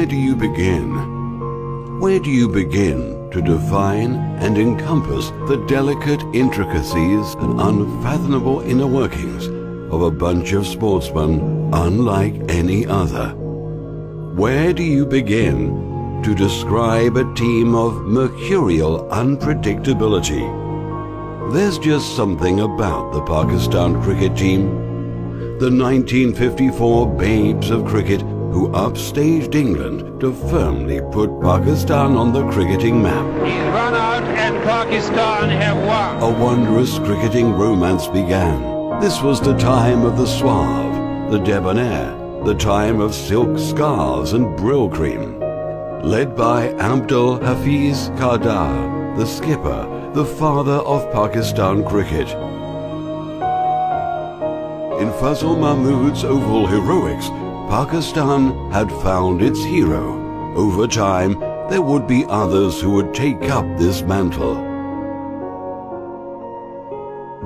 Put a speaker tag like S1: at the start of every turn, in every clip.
S1: Where do you begin? Where do you begin to define and encompass the delicate intricacies and unfathomable inner workings of a bunch of sportsmen unlike any other? Where do you begin to describe a team of mercurial unpredictability? There's just something about the Pakistan cricket team. The 1954 babes of cricket who upstaged England to firmly put Pakistan on the cricketing map.
S2: He's run out and Pakistan have won.
S1: A wondrous cricketing romance began. This was the time of the suave, the debonair, the time of silk scarves and brill cream. Led by Abdul Hafiz Kardar, the skipper, the father of Pakistan cricket. In Fazl Mahmood's oval heroics, Pakistan had found its hero. Over time, there would be others who would take up this mantle.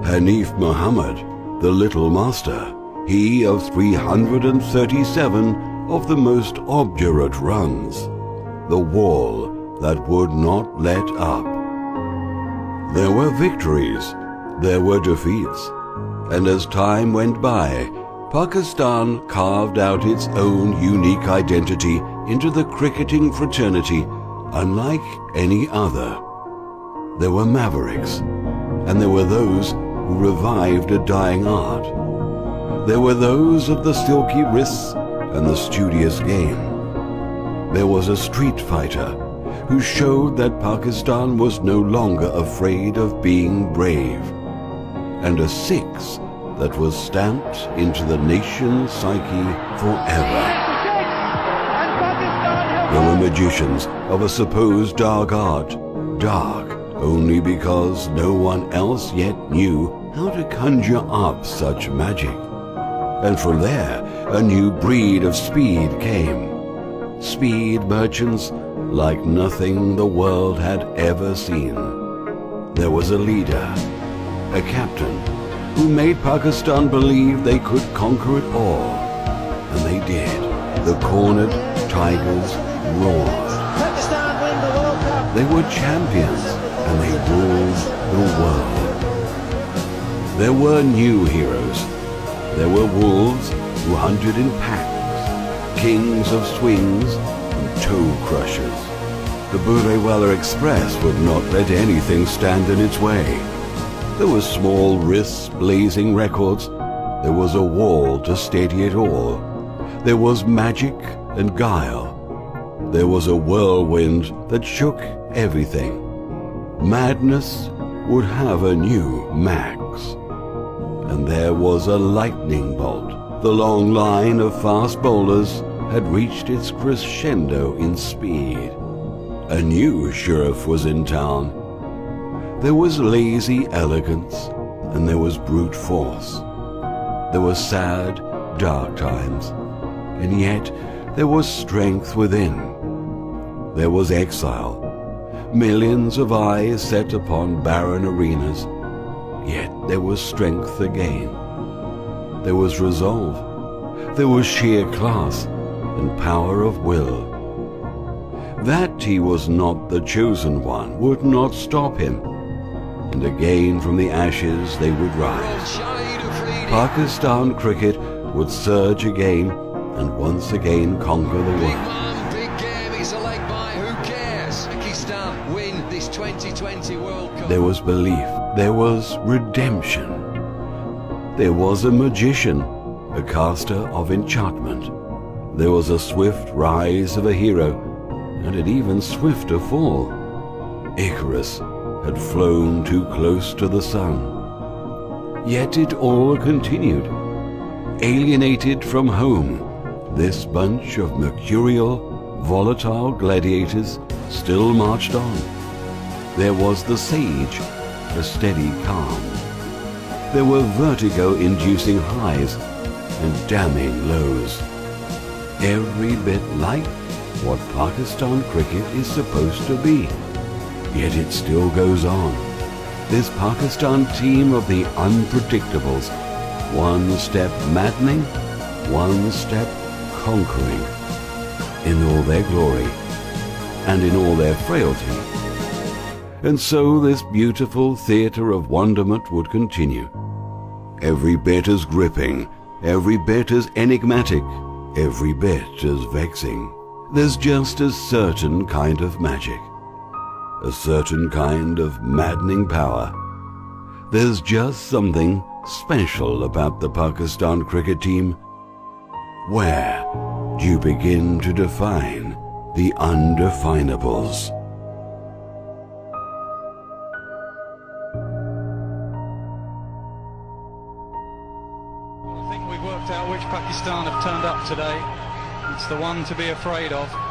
S1: Hanif Muhammad, the Little Master, he of 337 of the most obdurate runs, the wall that would not let up. There were victories, there were defeats, and as time went by, Pakistan carved out its own unique identity into the cricketing fraternity unlike any other. There were mavericks, and there were those who revived a dying art. There were those of the silky wrists and the studious game. There was a street fighter who showed that Pakistan was no longer afraid of being brave, and a six that was stamped into the nation's psyche forever. There were magicians of a supposed dark art, dark only because no one else yet knew how to conjure up such magic. And from there, a new breed of speed came. Speed merchants like nothing the world had ever seen. There was a leader, a captain, who made Pakistan believe they could conquer it all. And they did. The cornered tigers roared.
S3: Pakistan win the World Cup.
S1: They were champions, and they ruled the world. There were new heroes. There were wolves who hunted in packs, kings of swings and toe crushers. The Burewala Express would not let anything stand in its way. There were small wrists blazing records. There was a wall to steady it all. There was magic and guile. There was a whirlwind that shook everything. Madness would have a new max. And there was a lightning bolt. The long line of fast bowlers had reached its crescendo in speed. A new sheriff was in town. There was lazy elegance, and there was brute force. There were sad, dark times, and yet there was strength within. There was exile, millions of eyes set upon barren arenas, yet there was strength again. There was resolve, there was sheer class and power of will. That he was not the chosen one would not stop him. And again from the ashes they would rise. Pakistan cricket would surge again and once again conquer the world.
S4: Big game, it's a leg by, who cares? Pakistan win this 2020 World Cup.
S1: There was belief, there was redemption. There was a magician, a caster of enchantment. There was a swift rise of a hero, and an even swifter fall. Icarus had flown too close to the sun. Yet it all continued. Alienated from home, this bunch of mercurial, volatile gladiators still marched on. There was the sage, a steady calm. There were vertigo-inducing highs and damning lows. Every bit like what Pakistan cricket is supposed to be. Yet it still goes on. This Pakistan team of the unpredictables, one step maddening, one step conquering. in all their glory and in all their frailty. And so this beautiful theatre of wonderment would continue, every bit as gripping, every bit as enigmatic, every bit as vexing. There's just a certain kind of magic, a certain kind of maddening power. There's just something special about the Pakistan cricket team. Where do you begin to define the undefinables?
S5: I think we've worked out which Pakistan have turned up today. It's the one to be afraid of.